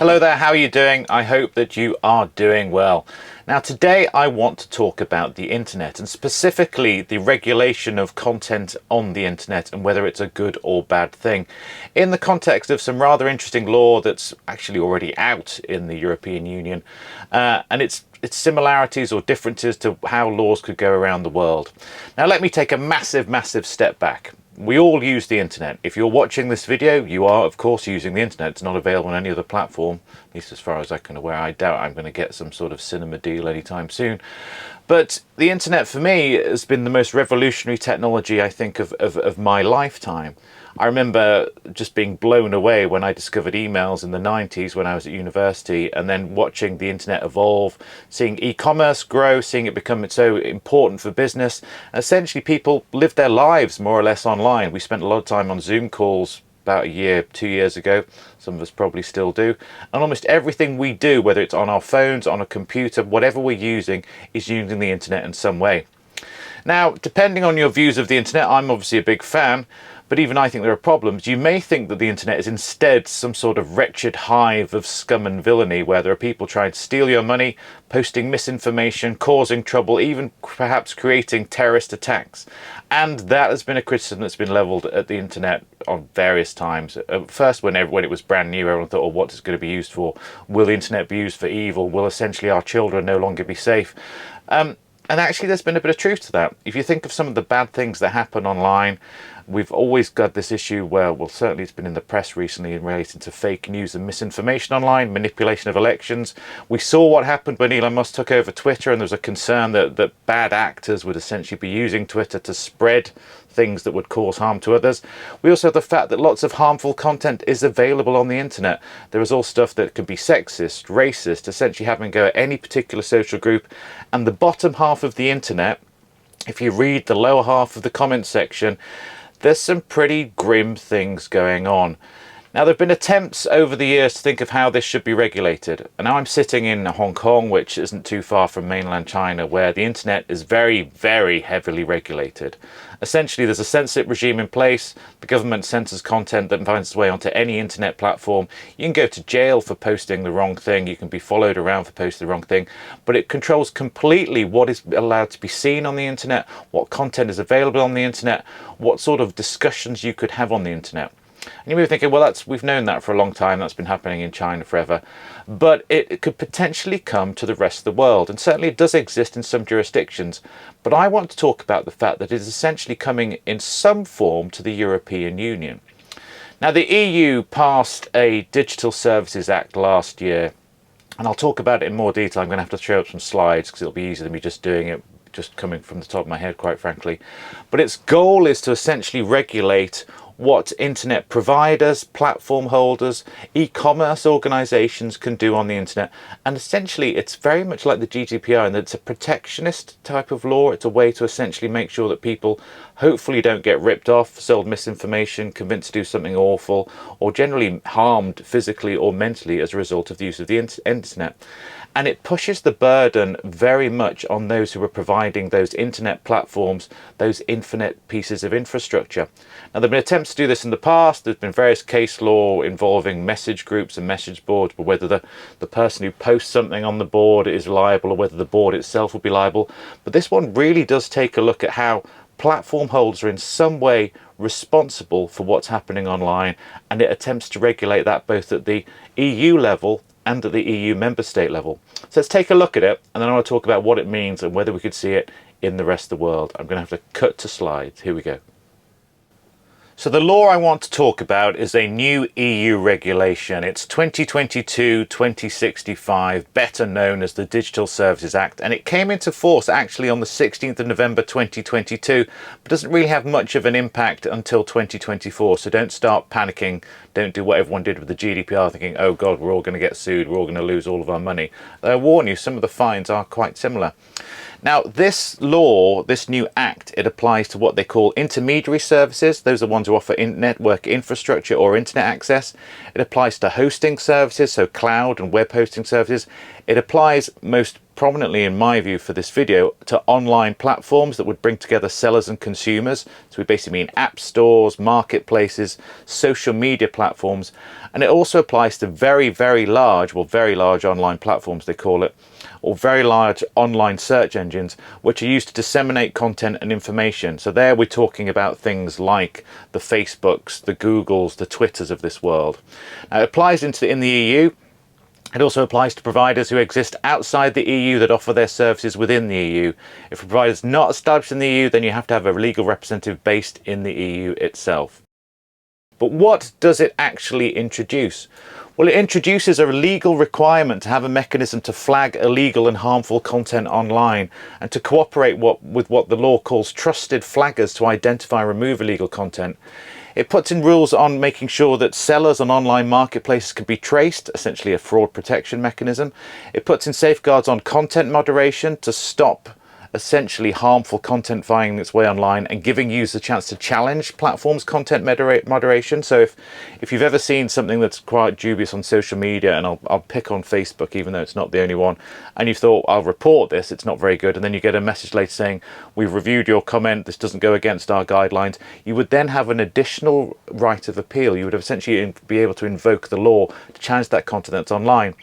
Hello there, how are you doing? I hope that you are doing well. Now today I want to talk about the internet and specifically the regulation of content on the internet and whether it's a good or bad thing in the context of some rather interesting law that's actually already out in the European Union and its similarities or differences to how laws could go around the world. Now let me take a massive step back. We all use the internet. If you're watching this video, you are of course using the internet. It's not available on any other platform, at least as far as I can aware. I doubt I'm going to get some sort of cinema deal anytime soon. But the internet for me has been the most revolutionary technology, I think, of my lifetime. I remember just being blown away when I discovered emails in the 90s when I was at university, and then watching the internet evolve, seeing e-commerce grow, seeing it become so important for business. And essentially people live their lives more or less online. We spent a lot of time on Zoom calls about a year, 2 years ago. Some of us probably still do. And almost everything we do, whether it's on our phones, on a computer, whatever we're using, is using the internet in some way. Now, depending on your views of the internet, I'm obviously a big fan, but even I think there are problems. You may think that the internet is instead some sort of wretched hive of scum and villainy where there are people trying to steal your money, posting misinformation, causing trouble, even perhaps creating terrorist attacks. And that has been a criticism that's been levelled at the internet on various times. First, when it was brand new, everyone thought, oh, what is it going to be used for? Will the internet be used for evil? Will essentially our children no longer be safe? And actually there's been a bit of truth to that. If you think of some of the bad things that happen online, we've always got this issue where, well, certainly it's been in the press recently in relation to fake news and misinformation online, manipulation of elections. We saw what happened when Elon Musk took over Twitter, and there was a concern that bad actors would essentially be using Twitter to spread things that would cause harm to others. We also have the fact that lots of harmful content is available on the internet. There is all stuff that can be sexist, racist, essentially having a go at any particular social group. And the bottom half of the internet, if you read the lower half of the comment section, there's some pretty grim things going on. Now, there have been attempts over the years to think of how this should be regulated. And now I'm sitting in Hong Kong, which isn't too far from mainland China, where the internet is very heavily regulated. Essentially, there's a censorship regime in place. The government censors content that finds its way onto any internet platform. You can go to jail for posting the wrong thing. You can be followed around for posting the wrong thing. But it controls completely what is allowed to be seen on the internet, what content is available on the internet, what sort of discussions you could have on the internet. And you may be thinking, well, we've known that for a long time. That's been happening in China forever. But it could potentially come to the rest of the world. And certainly it does exist in some jurisdictions. But I want to talk about the fact that it is essentially coming in some form to the European Union. Now, the EU passed a Digital Services Act last year. And I'll talk about it in more detail. I'm going to have to show up some slides because it'll be easier than me just doing it, just coming from the top of my head, quite frankly. But its goal is to essentially regulate what internet providers, platform holders, e-commerce organizations can do on the internet. And essentially it's very much like the GDPR in that it's a protectionist type of law. It's a way to essentially make sure that people hopefully don't get ripped off, sold misinformation, convinced to do something awful, or generally harmed physically or mentally as a result of the use of the internet. And it pushes the burden very much on those who are providing those internet platforms, those infinite pieces of infrastructure. Now, there have been attempts to do this in the past. There's been various case law involving message groups and message boards, but whether the person who posts something on the board is liable or whether the board itself will be liable. But this one really does take a look at how platform holders are in some way responsible for what's happening online, and it attempts to regulate that both at the EU level and at the EU member state level. So let's take a look at it, and then I want to talk about what it means and whether we could see it in the rest of the world. I'm going to have to cut to slides. Here we go. So the law I want to talk about is a new EU regulation. It's 2022-2065, better known as the Digital Services Act, and it came into force actually on the 16th of November 2022, but doesn't really have much of an impact until 2024. So don't start panicking. Don't do what everyone did with the GDPR, thinking, oh God, we're all going to get sued, we're all going to lose all of our money. I warn you, some of the fines are quite similar. Now, this law, this new act, it applies to what they call intermediary services. Those are ones who offer network infrastructure or internet access. It applies to hosting services, so cloud and web hosting services. It applies most prominently, in my view, for this video, to online platforms that would bring together sellers and consumers. So we basically mean app stores, marketplaces, social media platforms. And it also applies to very, very large, well, very large online platforms, they call it, or very large online search engines, which are used to disseminate content and information. So there we're talking about things like the Facebooks, the Googles, the Twitters of this world. Now, it applies in the EU. It also applies to providers who exist outside the EU that offer their services within the EU. If a provider is not established in the EU, then you have to have a legal representative based in the EU itself. But what does it actually introduce? Well, it introduces a legal requirement to have a mechanism to flag illegal and harmful content online and to cooperate with what the law calls trusted flaggers to identify and remove illegal content. It puts in rules on making sure that sellers on online marketplaces can be traced, essentially a fraud protection mechanism. It puts in safeguards on content moderation to stop essentially harmful content finding its way online and giving users a chance to challenge platforms' content moderation. So if you've ever seen something that's quite dubious on social media, and I'll pick on Facebook, even though it's not the only one, and you thought, I'll report this, it's not very good, and then you get a message later saying, we've reviewed your comment, this doesn't go against our guidelines, you would then have an additional right of appeal. You would essentially be able to invoke the law to challenge that content that's online.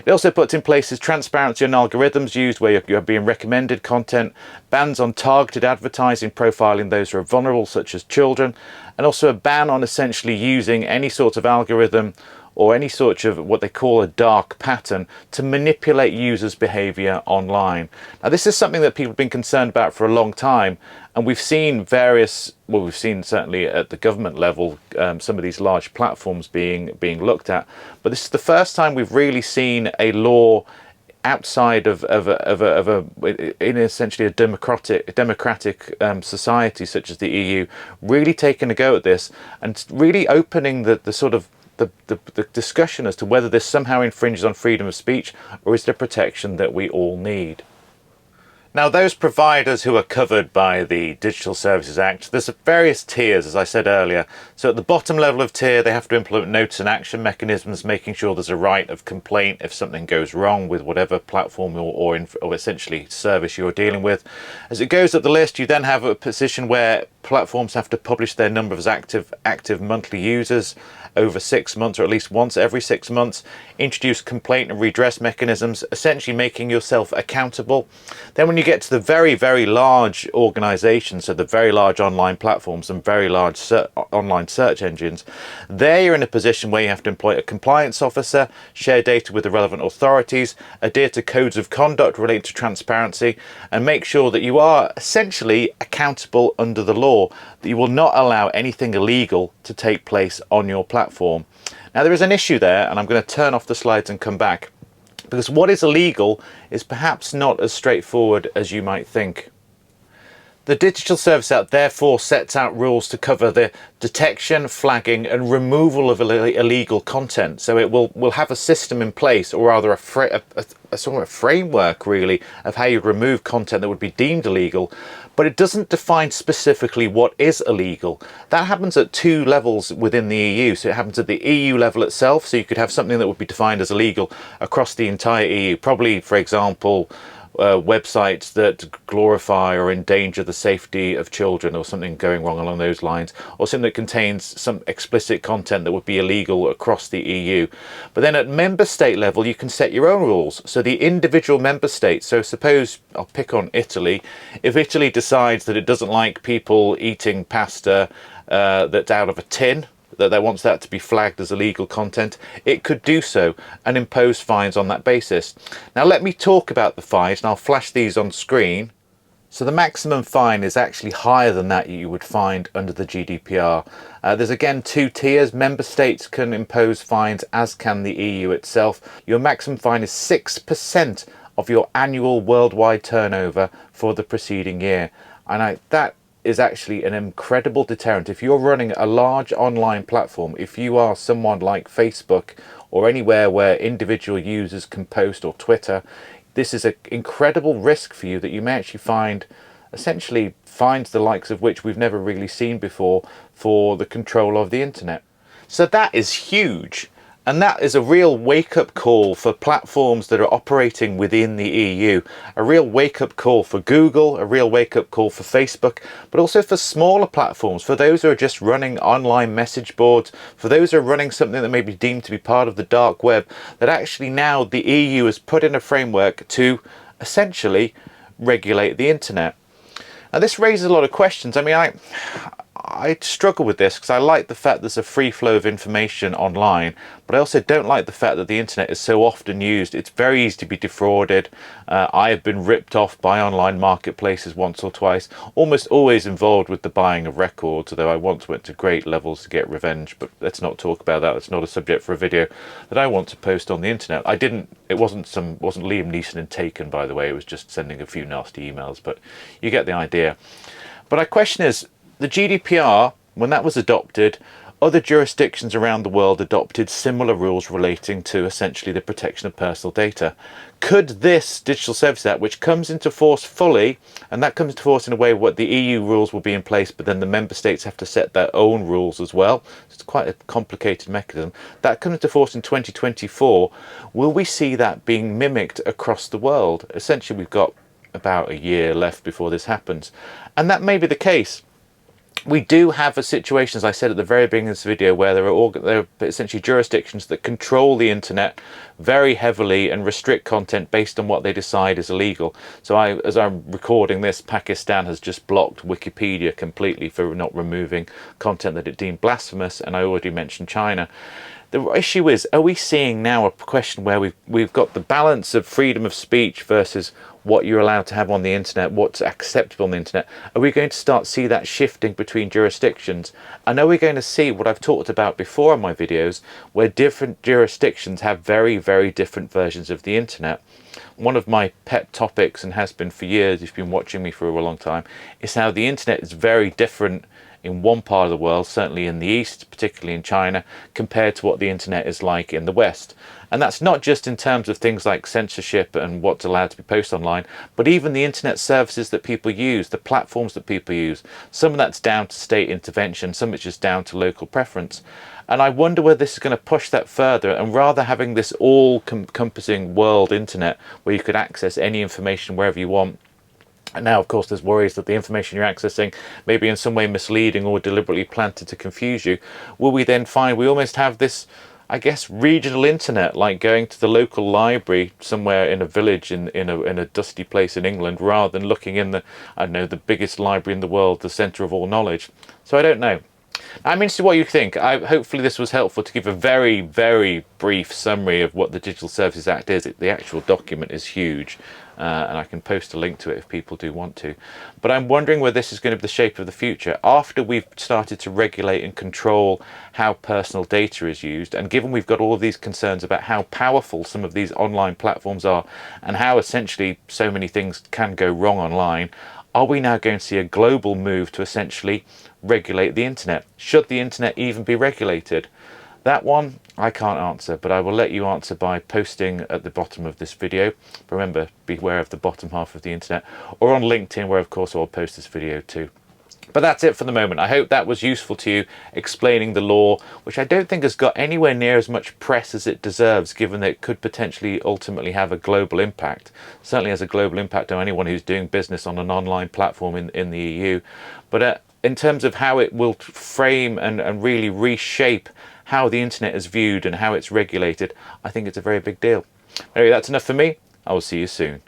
It also puts in place transparency on algorithms used where you're being recommended content, bans on targeted advertising profiling those who are vulnerable, such as children, and also a ban on essentially using any sort of algorithm or any sort of what they call a dark pattern to manipulate users' behavior online. Now, this is something that people have been concerned about for a long time, and we've seen we've seen certainly at the government level some of these large platforms being looked at, but this is the first time we've really seen a law outside of in essentially a democratic society such as the EU really taking a go at this and really opening the sort of the discussion as to whether this somehow infringes on freedom of speech or is the protection that we all need. Now, those providers who are covered by the Digital Services Act, there's various tiers, as I said earlier. So at the bottom level of tier, they have to implement notice and action mechanisms, making sure there's a right of complaint if something goes wrong with whatever platform or essentially service you're dealing with. As it goes up the list, you then have a position where platforms have to publish their number of active monthly users over 6 months, or at least once every 6 months, introduce complaint and redress mechanisms, essentially making yourself accountable. Then when you get to the very, very large organizations, so the very large online platforms and very large online search engines, there you're in a position where you have to employ a compliance officer, share data with the relevant authorities, adhere to codes of conduct related to transparency, and make sure that you are essentially accountable under the law, that you will not allow anything illegal to take place on your platform. Now, there is an issue there, and I'm going to turn off the slides and come back, because what is illegal is perhaps not as straightforward as you might think. The Digital Services Act therefore sets out rules to cover the detection, flagging and removal of illegal content. So it will have a system in place, or rather a sort of a framework really, of how you remove content that would be deemed illegal, but it doesn't define specifically what is illegal. That happens at two levels within the EU. So it happens at the EU level itself, so you could have something that would be defined as illegal across the entire EU, probably, for example, websites that glorify or endanger the safety of children, or something going wrong along those lines, or something that contains some explicit content that would be illegal across the EU. But then at member state level, you can set your own rules. So the individual member states, so suppose I'll pick on Italy, if Italy decides that it doesn't like people eating pasta that's out of a tin, that they wants that to be flagged as illegal content, it could do so and impose fines on that basis. Now let me talk about the fines, and I'll flash these on screen. So the maximum fine is actually higher than that you would find under the GDPR. There's again two tiers. Member states can impose fines, as can the EU itself. Your maximum fine is 6% of your annual worldwide turnover for the preceding year. And that is actually an incredible deterrent. If you're running a large online platform, if you are someone like Facebook or anywhere where individual users can post, or Twitter, this is an incredible risk for you that you may actually find essentially fines the likes of which we've never really seen before for the control of the internet. So that is huge. And that is a real wake-up call for platforms that are operating within the EU, a real wake-up call for Google, a real wake-up call for Facebook, but also for smaller platforms, for those who are just running online message boards, for those who are running something that may be deemed to be part of the dark web, that actually now the EU has put in a framework to essentially regulate the internet. Now this raises a lot of questions. I mean, I struggle with this because I like the fact there's a free flow of information online, but I also don't like the fact that the internet is so often used. It's very easy to be defrauded. I have been ripped off by online marketplaces once or twice, almost always involved with the buying of records, although I once went to great levels to get revenge, but let's not talk about that. It's not a subject for a video that I want to post on the internet. It wasn't Liam Neeson in Taken, by the way. It was just sending a few nasty emails, but you get the idea. But my question is, the GDPR, when that was adopted, other jurisdictions around the world adopted similar rules relating to essentially the protection of personal data. Could this Digital Services Act, which comes into force fully, and that comes into force in a way what the EU rules will be in place, but then the member states have to set their own rules as well. It's quite a complicated mechanism. That comes into force in 2024. Will we see that being mimicked across the world? Essentially, we've got about a year left before this happens. And that may be the case. We do have a situation, as I said at the very beginning of this video, where there are essentially jurisdictions that control the internet very heavily and restrict content based on what they decide is illegal. So as I'm recording this, Pakistan has just blocked Wikipedia completely for not removing content that it deemed blasphemous, and I already mentioned China. The issue is, are we seeing now a question where we've got the balance of freedom of speech versus what you're allowed to have on the internet, what's acceptable on the internet? Are we going to start to see that shifting between jurisdictions? And are we going to see what I've talked about before in my videos, where different jurisdictions have very, very different versions of the internet? One of my pet topics, and has been for years, if you've been watching me for a long time, is how the internet is very different in one part of the world, certainly in the East, particularly in China, compared to what the internet is like in the West. And that's not just in terms of things like censorship and what's allowed to be posted online, but even the internet services that people use, the platforms that people use. Some of that's down to state intervention, some of it's just down to local preference. And I wonder whether this is going to push that further, and rather having this all-encompassing world internet where you could access any information wherever you want. And now, of course, there's worries that the information you're accessing may be in some way misleading or deliberately planted to confuse you. Will we then find we almost have this, I guess, regional internet, like going to the local library somewhere in a village in a dusty place in England, rather than looking in the biggest library in the world, the centre of all knowledge? So I don't know. I'm interested in what you think. Hopefully this was helpful to give a very, very brief summary of what the Digital Services Act is. The actual document is huge, and I can post a link to it if people do want to. But I'm wondering whether this is going to be the shape of the future. After we've started to regulate and control how personal data is used, and given we've got all of these concerns about how powerful some of these online platforms are, and how essentially so many things can go wrong online, are we now going to see a global move to essentially regulate the internet? Should the internet even be regulated? That one I can't answer, but I will let you answer by posting at the bottom of this video. Remember, beware of the bottom half of the internet, or on LinkedIn, where of course I'll post this video too. But that's it for the moment. I hope that was useful to you, explaining the law, which I don't think has got anywhere near as much press as it deserves, given that it could potentially ultimately have a global impact. Certainly has a global impact on anyone who's doing business on an online platform in the EU. But in terms of how it will frame and really reshape how the internet is viewed and how it's regulated, I think it's a very big deal. Anyway, that's enough for me. I will see you soon.